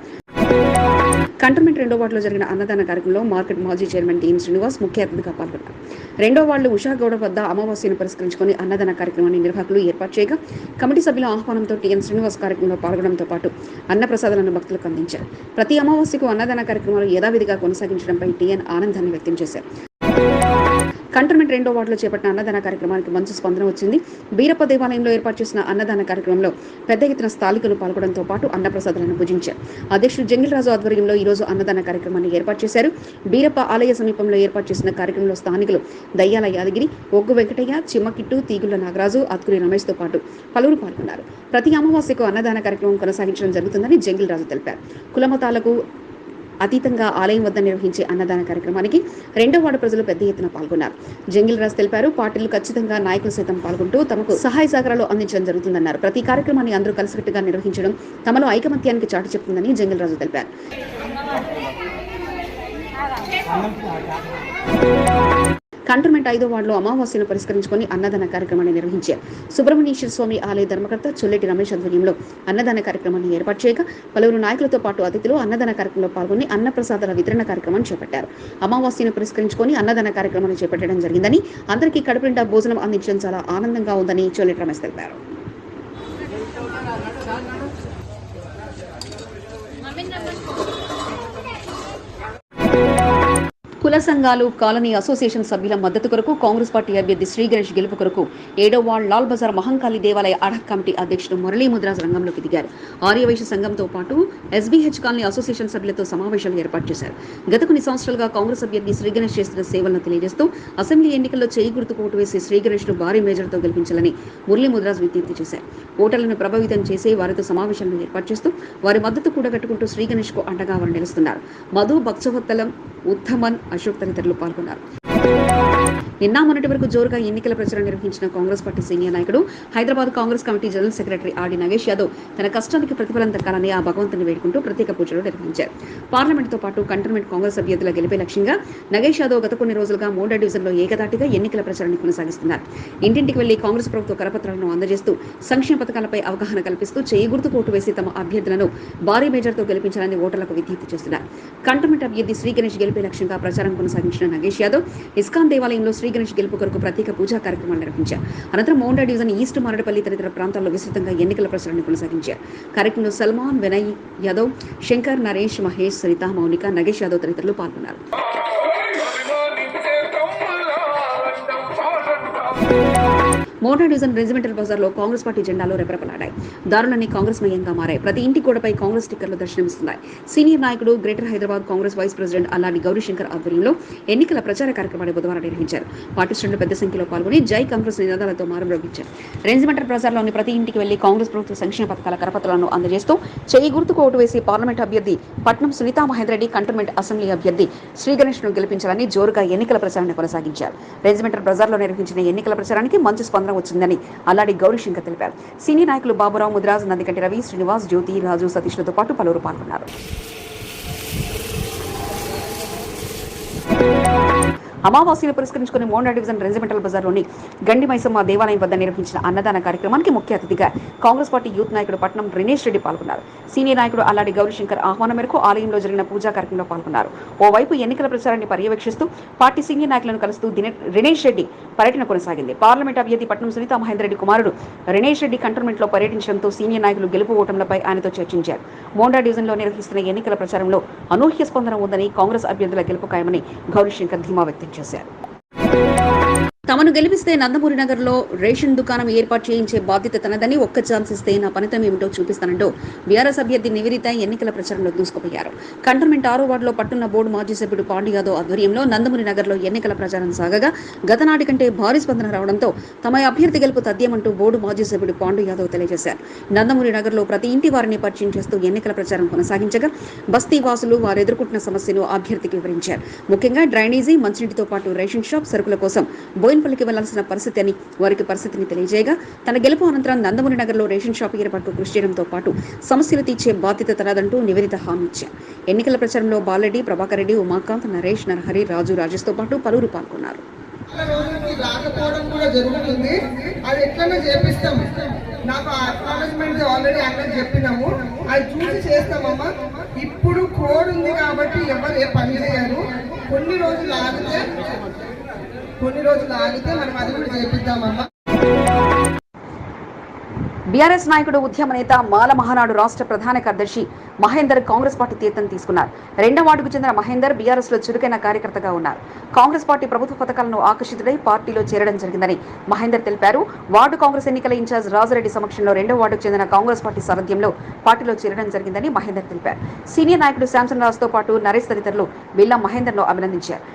కంటోన్మెంట్ 2వ వార్డులో జరిగిన అన్నదాన కార్యక్రమంలో మార్కెట్ మాజీ చైర్మన్ టీఎన్ శ్రీనివాస్ ముఖ్య అతిథిగా పాల్గొన్నారు. 2వ వార్డు ఉషాగౌడ వద్ద అమావాస్యను పురస్కరించుకుని అన్నదాన కార్యక్రమాన్ని నిర్వాహకులు ఏర్పాటు చేయగా కమిటీ సభ్యుల ఆహ్వానంతో టీఎన్ శ్రీనివాస్ కార్యక్రమంలో పాల్గొనడంతో పాటు అన్న ప్రసాదాలను భక్తులకు అందించారు. ప్రతి అమావాస్యకు అన్నదాన కార్యక్రమాలు యథావిధిగా కొనసాగించడంపై టీఎన్ ఆనందాన్ని వ్యక్తం చేశారు. కంటోన్మెంట్ 2వ వార్డులో చేపట్టిన అన్నదాన కార్యక్రమానికి మంచి స్పందన వచ్చింది. బీరప్ప దేవాలయంలో ఏర్పాటు చేసిన అన్నదాన కార్యక్రమంలో పెద్ద ఎత్తున స్థానికులు పాల్గొనడంతో పాటు అన్నప్రసాదాలను భుజించారు. అధ్యక్షుడు జంగిల్ రాజు ఆధ్వర్యంలో ఈ రోజు అన్నదాన కార్యక్రమాన్ని ఏర్పాటు చేశారు. బీరప్ప ఆలయ సమీపంలో ఏర్పాటు చేసిన కార్యక్రమంలో స్థానికులు దయ్యాల యాదగిరి, ఒగ్గు వెంకటయ్య, చిమ్మకిట్టు, తీగుళ్ల నాగరాజు, అత్కురి రమేష్తో పాటు పలువురు పాల్గొన్నారు. ప్రతి అమావాస్యకు అన్నదాన కార్యక్రమం కొనసాగించడం జరుగుతుందని జంగిల్ రాజు తెలిపారు. కులమతాలకు అతీతంగా ఆలయం వద్ద నిర్వహించే అన్నదాన కార్యక్రమానికి 2వ వార్డు ప్రజలు పెద్ద ఎత్తున పాల్గొన్నారు. జంగిల్ రాజ్ తెలిపారు, పార్టీలు ఖచ్చితంగా నాయకులు సైతం పాల్గొంటూ తమకు సహాయ సహకారాలు అందించడం జరుగుతుందన్నారు. ప్రతి కార్యక్రమాన్ని అందరూ కలిసికట్టుగా నిర్వహించడం తమలో ఐకమత్యానికి చాటు చెప్తుందని జంగిల్ రాజు తెలిపారు. కంటోన్మెంట్ 5వ వార్డులో అమావాస్యను పురస్కరించుకుని అన్నదాన కార్యక్రమాన్ని నిర్వహించారు. సుబ్రహ్మణ్యేశ్వర స్వామి ఆలయ ధర్మకర్త చొల్లెటి రమేష్ ఆధ్వర్యంలో అన్నదాన కార్యక్రమాన్ని ఏర్పాటు చేయగా పలువురు నాయకులతో పాటు అతిథులు అన్నదాన కార్యక్రమంలో పాల్గొని అన్నప్రసాదాల వితరణ కార్యక్రమాన్ని చేపట్టారు. అమావాస్యను పురస్కరించుకుని అన్నదాన కార్యక్రమాన్ని చేపట్టడం జరిగిందని, అందరికీ కడుపు నిండా భోజనం అందించడం చాలా ఆనందంగా ఉందని చొల్లెటి రమేష్ తెలిపారు. కుల సంఘాలు, కాలనీ అసోసియేషన్ సభ్యుల మద్దతు కొరకు కాంగ్రెస్ పార్టీ అభ్యర్థి శ్రీ గణేష్ గెలుపు కొరకు 7వ వార్డు లాల్ బజార్ మహంకాళి దేవాలయ అడక్ కమిటీ అధ్యక్షుడు మురళీ ముద్రాజ్ రంగంలోకి దిగారు. ఆర్యవైశ్య సంఘంతో పాటు ఎస్బీహెచ్ కాలనీ అసోసియేషన్ సభ్యులతో సమావేశాలు ఏర్పాటు చేశారు. గత కొన్ని సంవత్సరాలుగా కాంగ్రెస్ అభ్యర్థి శ్రీ గణేష్ చేస్తున్న సేవలను తెలియజేస్తూ అసెంబ్లీ ఎన్నికల్లో చేయి గుర్తుకు ఓటు వేసి శ్రీ గణేష్ను భారీ మేజర్తో గెలిపించాలని మురళీ ముద్రాజ్ విజ్ఞప్తి చేశారు. ఓటర్లను ప్రభావితం చేసి వారితో సమావేశాలను ఏర్పాటు చేస్తూ వారి మద్దతు కూడగట్టుకుంటూ శ్రీ గణేష్కు అండగా వారు నిలుస్తున్నారు. మధు, భక్తవత్తలం, ఉత్తమన్, అశోక్ తదితరులు పాల్గొన్నారు. నిన్న మొన్నటి వరకు జోరుగా ఎన్నికల ప్రచారం నిర్వహించిన కాంగ్రెస్ పార్టీ సీనియర్ నాయకుడు Hyderabad Congress committee general secretary RD Nagesh Yadav తన కష్టానికి ప్రతిఫలం దక్కాలని ఆ భగవంతుని వేడుకుంటూ ప్రత్యేక పూజలు నిర్వహించారు. పార్లమెంటుతో పాటు కంటోన్మెంట్ కాంగ్రెస్ అభ్యర్థుల గెలిపే లక్ష్యంగా నగేష్ యాదవ్ గత కొన్ని రోజులుగా మోండా డివిజన్లో ఏకదాటిగా ఎన్నికల ప్రచారాన్ని కొనసాగిస్తున్నారు. ఇంటింటికి వెళ్లి కాంగ్రెస్ ప్రభుత్వ కరపత్రాలను అందజేస్తూ సంక్షేమ పథకాలపై అవగాహన కల్పిస్తూ చేయి గుర్తుకు ఓటు వేసి తమ అభ్యర్థులను భారీ మేజర్తో గెలిపించాలని ఓటర్లకు విజ్ఞప్తి చేస్తున్నారు. కంటోన్మెంట్ అభ్యర్థి శ్రీ గణేష్ గెలిపే లక్ష్యంగా ప్రచారం కొనసాగించిన నగేష్ యాదవ్ ఇస్కాన్ దేవాలయంలో శ్రీ గణేష్ గెలుపు కొరకు ప్రత్యేక పూజా కార్యక్రమాలు నిర్వహించారు. అనంతరం మోండా డివిజన్ ఈస్ట్ మారడపల్లి తదితర ప్రాంతాల్లో విస్తృతంగా ఎన్నికల ప్రచారాన్ని కొనసాగించారు. కార్యక్రమంలో సల్మాన్, వినయ్ యాదవ్, శంకర్, నరేష్, మహేష్, సరిత, మౌనిక, నగేష్ యాదవ్ తదితరులు పాల్గొన్నారు. మోండా డివిజన్ రెజిమెంటల్ బజార్లో కాంగ్రెస్ పార్టీ జెండాలు రెపరెపలాడాయి. దారులన్నీ కాంగ్రెస్ మయంగా మారాయి. ప్రతి ఇంటి గోడపై కాంగ్రెస్ స్టిక్కర్లు దర్శనమిస్తున్నాయి. సీనియర్ నాయకుడు greater Hyderabad Congress vice president Alladi Gaurishankar ఆధ్వర్యంలో ఎన్నికల ప్రచార కార్యక్రమాన్ని బుధవారం నిర్వహించారు. పార్టీ శ్రేణులు పెద్ద సంఖ్యలో పాల్గొని జై కాంగ్రెస్ నినాదాలతో మారుమ్రోగించారు. రెజిమెంటల్ బజార్లోని ప్రతి ఇంటికి వెళ్లి కాంగ్రెస్ ప్రభుత్వ సంక్షేమ పథకాల కరపత్రాలను అందజేస్తూ చేయి గుర్తుకు ఓటు వేసి పార్లమెంట్ అభ్యర్థి పట్నం సునీతా మహేందర్ రెడ్డి, కంటోన్మెంట్ అసెంబ్లీ అభ్యర్థి శ్రీ గణేష్ ను గెలిపించాలని జోరుగా ఎన్నికల ప్రచారాన్ని కొనసాగించారు. రెజిమెంటల్ బజార్లో నిర్వహించిన ఎన్నికల ప్రచారానికి మంచి స్పందన వచ్చిందని అల్లాడి గౌరీశంకర్ తెలిపారు. సీనియర్ నాయకులు బాబురావు, ముదిరాజ్, నందికంటి రవి, శ్రీనివాస్, జ్యోతి, రాజు, సతీష్లతో పాటు పలువురు పాల్గొన్నారు. అమావాస్యను పురస్కరించుకుని మోండా డివిజన్ రెజిమెంటల్ బజార్లోని గండి మైసమ్మ దేవాలయం వద్ద నిర్వహించిన అన్నదాన కార్యక్రమానికి ముఖ్య అతిథిగా కాంగ్రెస్ పార్టీ యూత్ నాయకుడు పట్నం రినేష్ రెడ్డి పాల్గొన్నారు. సీనియర్ నాయకుడు అల్లాడి గౌరీశంకర్ ఆహ్వానం మేరకు ఆలయంలో జరిగిన పూజా కార్యక్రమంలో పాల్గొన్నారు. ఓవైపు ఎన్నికల ప్రచారాన్ని పర్యవేక్షిస్తూ పార్టీ సీనియర్ నాయకులను కలుస్తూ రినేష్ రెడ్డి పర్యటన కొనసాగింది. పార్లమెంట్ అభ్యర్థి పట్నం సునీతా మహేందర్ రెడ్డి కుమారుడు రినేష్ రెడ్డి కంటోన్మెంట్ లో పర్యటించడంతో సీనియర్ నాయకులు గెలుపు ఓటంలపై ఆయనతో చర్చించారు. మోండా డివిజన్ లో నిర్వహిస్తున్న ఎన్నికల ప్రచారంలో అనూహ్య స్పందన ఉందని, కాంగ్రెస్ అభ్యర్థుల గెలుపు ఖాయమని గౌరీశంకర్ ధీమా వ్యక్తం చేశారు. తమను గెలిపిస్తే నందమూరి నగర్లో రేషన్ దుకాణం ఏర్పాటు చేయించే బాధ్యత తనదని, ఒక్క ఛాన్స్ ఇస్తే నా పనితం ఏమిటో చూపిస్తానంటూ బీఆర్ఎస్ అభ్యర్థి నివేదిత ఎన్నికల ప్రచారంలో దూసుకుపోయారు. కంటోన్మెంట్ 6వ వార్డులో పట్టున్న బోర్డు మాజీ సభ్యుడు పాండు యాదవ్ ఆధ్వర్యంలో నందమూరి నగర్లో ఎన్నికల ప్రచారం సాగగా గతనాటి కంటే భారీ స్పందన రావడంతో తమ అభ్యర్థి గెలుపు తథ్యమంటూ బోర్డు మాజీ సభ్యుడు పాండు యాదవ్ తెలియజేశారు. నందమూరి నగర్లో ప్రతి ఇంటి వారిని పరిచయం చేస్తూ ఎన్నికల ప్రచారం కొనసాగించగా బస్తీ వాసులు వారు ఎదుర్కొంటున్న సమస్యను అభ్యర్థికి వివరించారు. ముఖ్యంగా డ్రైనేజీ, మంచినీటితో పాటు రేషన్ షాప్, సరుకుల కోసం బోయిన్పల్లికి వెళ్లాల్సిన పరిస్థితి అని వారికి పరిస్థితిని తెలియజేయగా తన గెలుపు అనంతరం నందమూరి నగర్లో రేషన్ షాప్ ఏర్పాటుకు కృషి చేయడంతో పాటు సమస్యలు తీర్చే బాధ్యత తనదంటూ నివేదిత హామీ ఇచ్చారు. ఎన్నికల ప్రచారంలో బాలరెడ్డి, ప్రభాకర్ రెడ్డి, ఉమాకాంత్, నరేష్, నరహరి, రాజు, రాజేష్తో పాటు పలువురు పాల్గొన్నారు. రాకపోవడం కూడా జరుగుతుంది. అది ఎట్లనే చేపిస్తాం. నాకు అక్నాలెడ్జ్మెంట్ ఆల్రెడీ అక్కడ చెప్పినాము, అది చూసి చేస్తామమ్మా. ఇప్పుడు కోడ్ ఉంది కాబట్టి ఎవరు ఏ పని చేయరు. కొన్ని రోజులు ఆగితే మనం అది కూడా చేపిద్దామమ్మా. బీఆర్ఎస్ నాయకుడు, ఉద్యమ నేత, మాల మహానాడు రాష్ట్ర ప్రధాన కార్యదర్శి మహేందర్ కాంగ్రెస్ పార్టీ తీర్థం తీసుకున్నారు. 2వ వార్డుకు చెందిన మహేందర్ బీఆర్ఎస్ లో చురుకైన కార్యకర్తగా ఉన్నారు. కాంగ్రెస్ పార్టీ ప్రభుత్వ పథకాలను ఆకర్షితుడై పార్టీలో చేరడం జరిగిందని మహేందర్ తెలిపారు. వార్డు కాంగ్రెస్ ఎన్నికల ఇన్ఛార్జ్ రాజారెడ్డి సమక్షంలో 2వ వార్డుకు చెందిన కాంగ్రెస్ పార్టీ సారథ్యంలో పార్టీలో చేరడం జరిగిందని మహేందర్ తెలిపారు. సీనియర్ నాయకుడు శాంసన్ రాజుతో పాటు నరేష్ తదితరులు బిల్లా మహేందర్ ను అభినందించారు.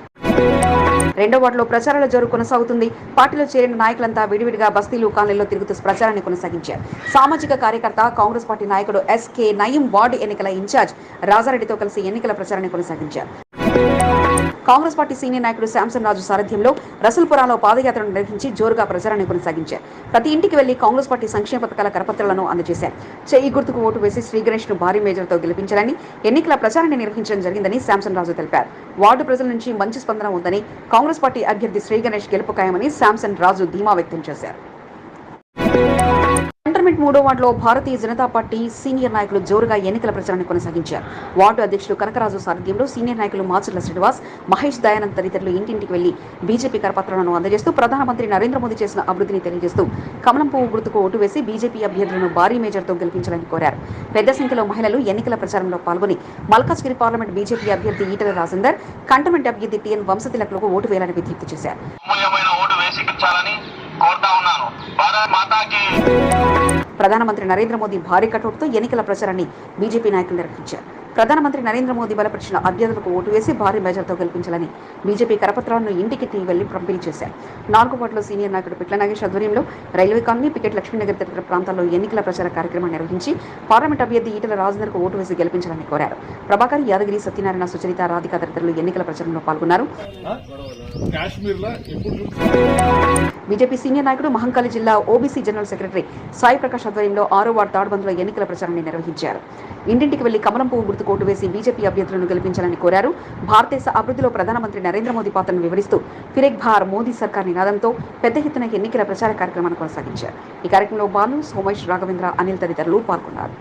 2వ వార్డులో ప్రచారాల జోరు కొనసాగుతుంది. పార్టీలో చేరిన నాయకులంతా విడివిడిగా బస్తీలు, కాలనీల్లో తిరుగుతూ ప్రచారాన్ని కొనసాగించారు. సామాజిక కార్యకర్త, కాంగ్రెస్ పార్టీ నాయకుడు ఎస్కే నయీం వార్డు ఎన్నికల ఇన్ఛార్జ్ రాజారెడ్డితో కలిసి ఎన్నికల ప్రచారాన్ని కొనసాగించారు. కాంగ్రెస్ పార్టీ సీనియర్ నాయకుడు శాంసన్ రాజు సారథ్యంలో రసూల్పురాలో పాదయాత్రను నిర్వహించి జోరుగా ప్రచారాన్ని కొనసాగించారు. ప్రతి ఇంటికి వెళ్లి కాంగ్రెస్ పార్టీ సంక్షేమ పథకాల కరపత్రాలను అందజేశారు. చేయి గుర్తుకు ఓటు వేసి శ్రీ గణేష్ ను భారీ మేజర్తో గెలిపించాలని ఎన్నికల ప్రచారాన్ని నిర్వహించడం జరిగిందని శాంసన్ రాజు తెలిపారు. వార్డు ప్రజల నుంచి మంచి స్పందన ఉందని, కాంగ్రెస్ పార్టీ అభ్యర్థి శ్రీ గణేష్ గెలుపు ఖాయమని శాంసన్ రాజు ధీమా వ్యక్తం చేశారు. కంటోన్మెంట్ 3వ వార్డులో భారతీయ జనతా పార్టీ సీనియర్ నాయకులు జోరుగా ఎన్నికల ప్రచారాన్ని కొనసాగించారు. వార్డు అధ్యక్షులు కనకరాజు సారథ్యంలో సీనియర్ నాయకులు మాచర్ల శ్రీనివాస్, మహేష్, దయానంద్ తదితరులు ఇంటింటికి వెళ్లి బీజేపీ కరపత్రాలను అందజేస్తూ ప్రధానమంత్రి నరేంద్ర మోదీ చేసిన అభివృద్ధిని తెలియజేస్తూ కమలం పువ్వు గుర్తుకు ఓటు వేసి బీజేపీ అభ్యర్థులను భారీ మేజర్తో గెలిపించాలని కోరారు. పెద్ద సంఖ్యలో మహిళలు ఎన్నికల ప్రచారంలో పాల్గొని మల్కాజ్గిరి పార్లమెంట్ బీజేపీ అభ్యర్థి ఈటెల రాజేందర్, కంటోన్మెంట్ అభ్యర్థి టిఎన్ వంశతిలకులకు ఓటు వేయాలని విజ్ఞప్తి చేశారు. ప్రధానమంత్రి నరేంద్ర మోదీ భారీ కటౌట్తో ఎన్నికల ప్రచారాన్ని బీజేపీ నాయకులు నిర్వహించారు. ప్రధానమంత్రి నరేంద్ర మోదీ బలపరిచిన అభ్యర్థులకు ఓటు వేసి భారీ మెజార్టీతో గెలిపించాలని బీజేపీ కరపత్రాలను ఇంటికి వెళ్లి పంపిణీ చేశారు. 4వ వార్డులో సీనియర్ నాయకుడు పిట్ల నాగేష్ ఆధ్వర్యంలో రైల్వే కాలనీ, పికెట్ లక్ష్మీనగర్ తదితర ప్రాంతాల్లో ఎన్నికల ప్రచార కార్యక్రమాన్ని నిర్వహించి పార్లమెంట్ అభ్యర్థి ఈటెల రాజేందర్కు ఓటు వేసి గెలిపించాలని కోరారు. ప్రభాకర్, యాదగిరి, సత్యనారాయణ, సుచరిత, రాధిక తదితరులు ఎన్నికల ప్రచారంలో పాల్గొన్నారు. బీజేపీ సీనియర్ నాయకుడు మహంకాళి జిల్లా OBC general secretary Sai Prakash ఆధ్వర్యంలో 6వ వార్డు తాడ్బంద్లో ఎన్నికల ప్రచారాన్ని నిర్వహించారు. ఇంటింటికి వెళ్లి కమలం పువ్వు గుర్తుకు ఓటు వేసి బీజేపీ అభ్యర్థులను గెలిపించాలని కోరారు. భారతదేశ అభివృద్ధిలో ప్రధానమంత్రి నరేంద్ర మోదీ పాత్రను వివరిస్తూ ఫిరేక్ భార్ మోదీ సర్కార్ నినాదంతో పెద్ద ఎత్తున ఎన్నికల ప్రచార కార్యక్రమాన్ని కొనసాగించారు. ఈ కార్యక్రమంలో బాలు, సోమేష్, రాఘవేంద్ర, అనిల్ తదితరులు పాల్గొన్నారు.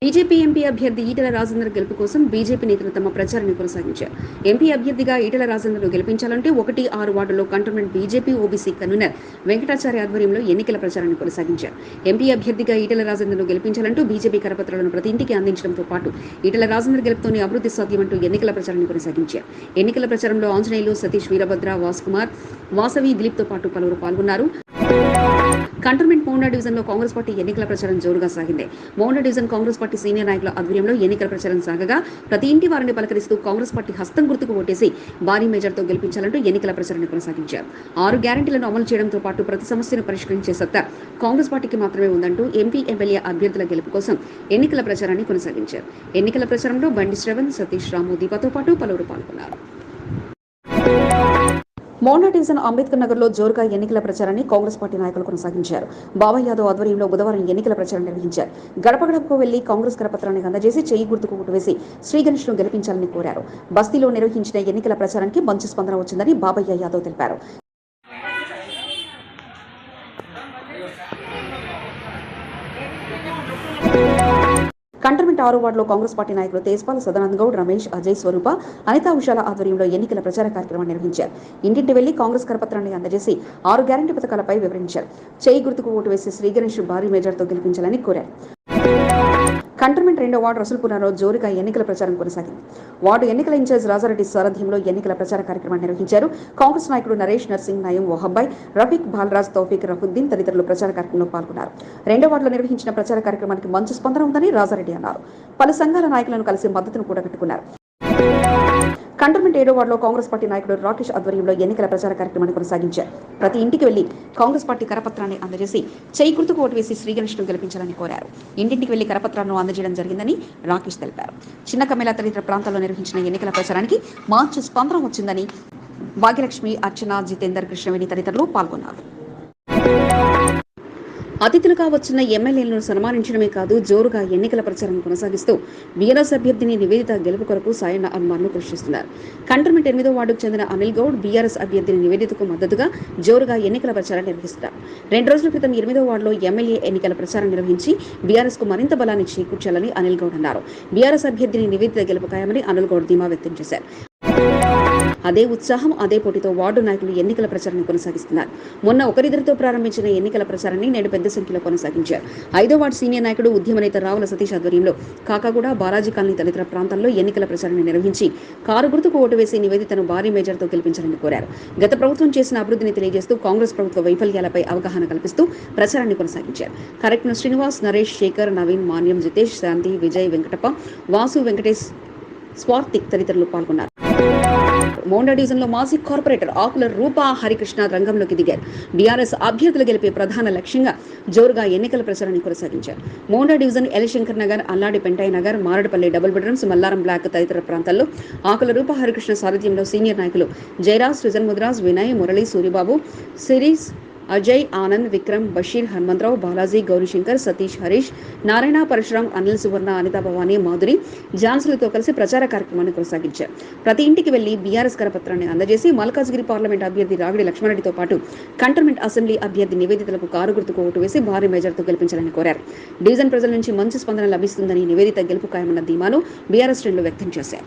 బీజేపీ ఎంపీ అభ్యర్థి ఈటెల రాజేందర్ గెలుపు కోసం బీజేపీ నేతలు తమ ప్రచారాన్ని కొనసాగించారు. ఎంపీ అభ్యర్థిగా ఈటెల రాజేందర్ను గెలిపించాలంటే 1-6 వార్డులో cantonment BJP OBC convener Venkatacharya ఆధ్వర్యంలో ఎన్నికల ప్రచారాన్ని కొనసాగించారు. ఎంపీ అభ్యర్థిగా ఈటెల రాజేందర్ను గెలిపించాలంటూ బీజేపీ కరపత్రాలను ప్రతి ఇంటికి అందించడంతో పాటు ఈటెల రాజేందర్ గెలుపుతోనే అభివృద్ధి సాధ్యమంటూ ఎన్నికల ప్రచారాన్ని కొనసాగించారు. ఎన్నికల ప్రచారంలో ఆంజనేయులు, సతీష్, వీరభద్ర, వాసుకుమార్, వాసవి, దిలీప్తో పాటు పలువురు పాల్గొన్నారు. కంటోన్మెంట్ మౌండా డివిజన్లో కాంగ్రెస్ పార్టీ ఎన్నికల ప్రచారం జోరుగా సాగింది. మౌండా డివిజన్ కాంగ్రెస్ పార్టీ సీనియర్ నాయకుల ఆధ్వర్యంలో ఎన్నికల ప్రచారం సాగగా ప్రతి ఇంటి వారిని పలకరిస్తూ కాంగ్రెస్ పార్టీ హస్తం గుర్తుకు ఓటేసి భారీ మెజార్టీతో గెలిపించాలంటూ ఎన్నికల ప్రచారాన్ని కొనసాగించారు. 6 గ్యారెంటీలను అమలు చేయడంతో పాటు ప్రతి సమస్యను పరిష్కరించే సత్తా కాంగ్రెస్ పార్టీకి మాత్రమే ఉందంటూ ఎంపీ, ఎమ్మెల్యే అభ్యర్థుల గెలుపు కోసం ఎన్నికల ప్రచారాన్ని కొనసాగించారు. ఎన్నికల ప్రచారంలో బండి శ్రవణ్, సతీష్, రాము, దీపాతో పాటు పలువురు పాల్గొన్నారు. మోండా డివిజన్ అంబేద్కర్ నగర్లో జోరుగా ఎన్నికల ప్రచారాన్ని కాంగ్రెస్ పార్టీ నాయకులు కొనసాగించారు. బాబా యాదవ్ ఆధ్వర్యంలో బుధవారం ఎన్నికల ప్రచారం నిర్వహించారు. గడప గడపకు వెళ్లి కాంగ్రెస్ కరపత్రాన్ని అందజేసి చేయి గుర్తుకు ఓటు వేసి శ్రీ గణేష్ను గెలిపించాలని కోరారు. బస్తీలో నిర్వహించిన ఎన్నికల ప్రచారానికి మంచి స్పందన వచ్చిందని బాబయ్య యాదవ్ తెలిపారు. కంటోన్మెంట్ 6వ వార్డులో కాంగ్రెస్ పార్టీ నాయకులు తేజ్పాల్, సదానంద్ గౌడ్, రమేష్, అజయ్, స్వరూప, అనితా ఉషాల ఆధ్వర్యంలో ఎన్నికల ప్రచార కార్యక్రమాన్ని నిర్వహించారు. ఇంటింటి వెళ్లి కాంగ్రెస్ కరపత్రాన్ని అందజేసి 6 గ్యారెంటీ పథకాలపై వివరించారు. చేయి గుర్తుకు ఓటు వేసి శ్రీ గణేష్ భారీ మెజార్టీతో గెలిపించాలని కోరారు. కంటోన్మెంట్ 2వ వార్డు రసూల్పురంలో జోరుగా ఎన్నికల ప్రచారం కొనసాగింది. వార్డు ఎన్నికల ఇన్ఛార్జ్ రాజారెడ్డి సారథ్యంలో ఎన్నికల ప్రచార కార్యక్రమాన్ని నిర్వహించారు. కాంగ్రెస్ నాయకుడు నరేష్, నర్సింగ్, నయం, వహబ్బాయ్, రఫీక్, బాలరాజ్, తౌఫీక్, రఫుద్దీన్ తదితరులు ప్రచార కార్యక్రమంలో పాల్గొన్నారు. 2వ వార్డులో నిర్వహించిన ప్రచార కార్యక్రమానికి మంచి స్పందన ఉందని రాజారెడ్డి అన్నారు. పలు సంఘాల నాయకులను కలిసి మద్దతును కూడగట్టుకున్నారు. కంటోన్మెంట్ 7వ వార్డులో కాంగ్రెస్ పార్టీ నాయకుడు రాకేష్ ఆధ్వర్యంలో ఎన్నికల ప్రచార కార్యక్రమాన్ని కొనసాగించారు. ప్రతి ఇంటికి వెళ్లి కాంగ్రెస్ పార్టీ కరపత్రాన్ని అందజేసి చేయి గుర్తుకు ఓటు వేసి శ్రీ గణేష్ను గెలిపించాలని కోరారు. ఇంటింటికి వెళ్లి కరపత్రాలను అందజేయడం జరిగిందని రాకేష్ తెలిపారు. చిన్న కమేలా తదితర ప్రాంతాల్లో నిర్వహించిన ఎన్నికల ప్రచారానికి మంచి స్పందన వచ్చిందని భాగ్యలక్ష్మి, అర్చన, జితేందర్, కృష్ణవేణి తదితరులు పాల్గొన్నారు. అతిథులుగా వచ్చిన ఎమ్మెల్యేలను సన్మానించడమే కాదు, జోరుగా ఎన్నికల ప్రచారం కొనసాగిస్తూ బీఆర్ఎస్ అభ్యర్థిని నివేదిత గెలుపు కొరకు సాయన్న అభిమానులు కృషి చేస్తున్నారు. కంటోన్మెంట్ 8వ వార్డుకు చెందిన అనిల్ గౌడ్ బీఆర్ఎస్ అభ్యర్థిని నివేదితకు మద్దతుగా జోరుగా ఎన్నికల ప్రచారం నిర్వహిస్తున్నారు. 2 రోజుల క్రితం 8వ వార్డులో ఎమ్మెల్యే ఎన్నికల ప్రచారం నిర్వహించి బీఆర్ఎస్ కు మరింత బలాన్ని చేకూర్చాలని అనిల్ గౌడ్ అన్నారు. బీఆర్ఎస్ అభ్యర్థిని నివేదిత గెలుపు ఖాయమని అనిల్ గౌడ్ ధీమా వ్యక్తం చేశారు. అదే ఉత్సాహం, అదే పోటీతో వార్డు నాయకులు ఎన్నికల ప్రచారాన్ని కొనసాగిస్తున్నారు. మొన్న ఒకరిద్దరితో ప్రారంభించిన ఎన్నికల ప్రచారాన్ని నేడు పెద్ద సంఖ్యలో కొనసాగించారు. 5వ వార్డు సీనియర్ నాయకుడు ఉద్యమ నేత రావుల సతీష్ ఆధ్వర్యంలో కాకాగూడ, బాలాజీ కాలనీ తదితర ప్రాంతాల్లో ఎన్నికల ప్రచారాన్ని నిర్వహించి కారు గుర్తుకు ఓటు వేసి నివేదితను భారీ మెజార్టీతో గెలిపించాలని కోరారు. గత ప్రభుత్వం చేసిన అభివృద్ధిని తెలియజేస్తూ కాంగ్రెస్ ప్రభుత్వ వైఫల్యాలపై అవగాహన కల్పిస్తూ ప్రచారాన్ని కొనసాగించారు. కరెక్ట్ను శ్రీనివాస్, నరేష్, శేఖర్, నవీన్, మాన్యం, జితేష్, శాంతి, విజయ్, వెంకటప్ప, వాసు, వెంకటేష్, స్వార్థిక్ తదితరులు పాల్గొన్నారు. మౌండా డివిజన్లో మాజీ కార్పొరేటర్ ఆకుల రూపా హరికృష్ణ రంగంలోకి దిగారు. బీఆర్ఎస్ అభ్యర్థులు గెలిపే ప్రధాన లక్ష్యంగా జోరుగా ఎన్నికల ప్రచారాన్ని కొనసాగించారు. Monda division Elashankar Nagar, Alladi Pentai Nagar, Maredpally double bedrooms, Mallaram block తదితర ప్రాంతాల్లో ఆకుల రూపా హరికృష్ణ సారథ్యంలో సీనియర్ నాయకులు జయరాజ్, సృజన్ ముద్రాజ్, వినయ్, మురళి, సూరిబాబు, సిరీస్, అజయ్, ఆనంద్, విక్రమ్, బషీర్, హనుమంతరావు, బాలాజీ, గౌరీశంకర్, సతీష్, హరీష్, నారాయణ, పరశురాం, అనిల్, సువర్ణ, అనితా భవానీ, మాధురి, ఝాన్సీలతో కలిసి ప్రచార కార్యక్రమాన్ని కొనసాగించారు. ప్రతి ఇంటికి వెళ్లి బీఆర్ఎస్ కరపత్రాన్ని అందజేసి మల్కాజ్గిరి పార్లమెంట్ అభ్యర్థి రాగిడి లక్ష్మారెడ్డితో పాటు కంటోన్మెంట్ అసెంబ్లీ అభ్యర్థి నివేదితలకు కారు గుర్తుకు ఓటు వేసి భారీ మెజార్టీతో గెలిపించాలని కోరారు. డివిజన్ ప్రజల నుంచి మంచి స్పందన లభిస్తుందని, నివేదిత గెలుపు ఖాయమన్న ధీమాను బీఆర్ఎస్ శ్రేణులు వ్యక్తం చేశారు.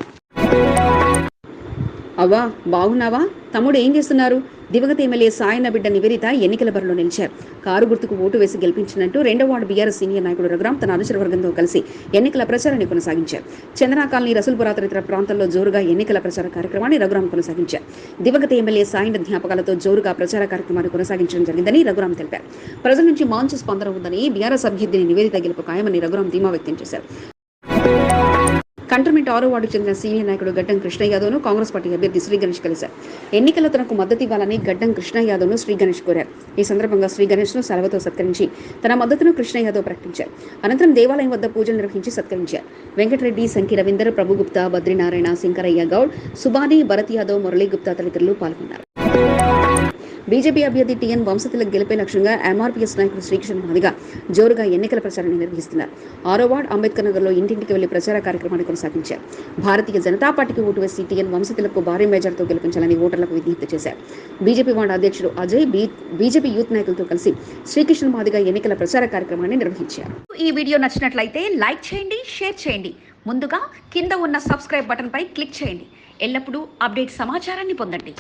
అవ్వా బాగున్నావా తమ్ముడు, ఏం చేస్తున్నారు? దివంగత ఎమ్మెల్యే సాయన్న బిడ్డ నివేదిత ఎన్నికల బరిలో నిలిచారు. కారు గుర్తుకు ఓటు వేసి గెలిపించినట్టు 2వ వార్డు బీఆర్ఎస్ సీనియర్ నాయకుడు రఘురాం తన అనుచర వర్గంతో కలిసి ఎన్నికల ప్రచారాన్ని కొనసాగించారు. చందనా కాలనీ, రసూల్పురా తదితర ప్రాంతాల్లో జోరుగా ఎన్నికల ప్రచార కార్యక్రమాన్ని రఘురాం కొనసాగించారు. దివంగత ఎమ్మెల్యే సాయన్న జ్ఞాపకాలతో జోరుగా ప్రచార కార్యక్రమాన్ని కొనసాగించడం జరిగిందని రఘురాం తెలిపారు. ప్రజల నుంచి మంచి స్పందన ఉందని, బీఆర్ఎస్ అభ్యర్థిని నివేదిత గెలుపు ఖాయమని రఘురాం ధీమా వ్యక్తం చేశారు. కంటోన్మెంట్ 6వ వార్డుకు చెందిన సీనియర్ నాయకుడు గడ్డం కృష్ణ యాదవ్ను కాంగ్రెస్ పార్టీ అభ్యర్థి శ్రీ గణేష్ కలిశారు. ఎన్నికల్లో తనకు మద్దతు ఇవ్వాలని గడ్డం కృష్ణ యాదవ్ను శ్రీ గణేష్ కోరారు. ఈ సందర్భంగా శ్రీ గణేష్ను సెలవుతో సత్కరించి తన మద్దతును కృష్ణ యాదవ్ ప్రకటించారు. అనంతరం దేవాలయం వద్ద పూజలు నిర్వహించి సత్కరించారు. వెంకటరెడ్డి, సంకి రవీందర్, ప్రభుగుప్తా, బద్రీనారాయణ, శంకరయ్య గౌడ్, సుబాని, భరత్ యాదవ్, మురళీ గుప్తా తదితరులు పాల్గొన్నారు. బీజేపీ అభ్యర్థి టీఎన్ వంశతిలక్ గెలిపే లక్ష్యంగా ఎంఆర్పీఎస్ నాయకుడు శ్రీకృష్ణ మాదిగ జోరుగా ఎన్నికల ప్రచారాన్ని నిర్వహిస్తున్నారు. 6వ వార్డు అంబేద్కర్ నగర్లో ఇంటింటికి వెళ్లి ప్రచార కార్యక్రమాన్ని కొనసాగించారు. భారతీయ జనతా పార్టీకి ఓటు వేసి టీఎన్ వంశతిలకు భారీ మెజార్టీతో గెలిపించాలని ఓటర్లకు విజ్ఞప్తి చేశారు. బీజేపీ వార్డు అధ్యక్షుడు అజయ్ బీజేపీ యూత్ నాయకులతో కలిసి శ్రీకృష్ణ మాదిగ ఎన్నికల ప్రచార కార్యక్రమాన్ని నిర్వహించారు. ఈ వీడియో నచ్చినట్లయితే లైక్ చేయండి, షేర్ చేయండి. ముందుగా కింద ఉన్న సబ్స్క్రైబ్ బటన్ పై క్లిక్ చేయండి. ఎల్లప్పుడూ అప్డేట్ సమాచారాన్ని పొందండి.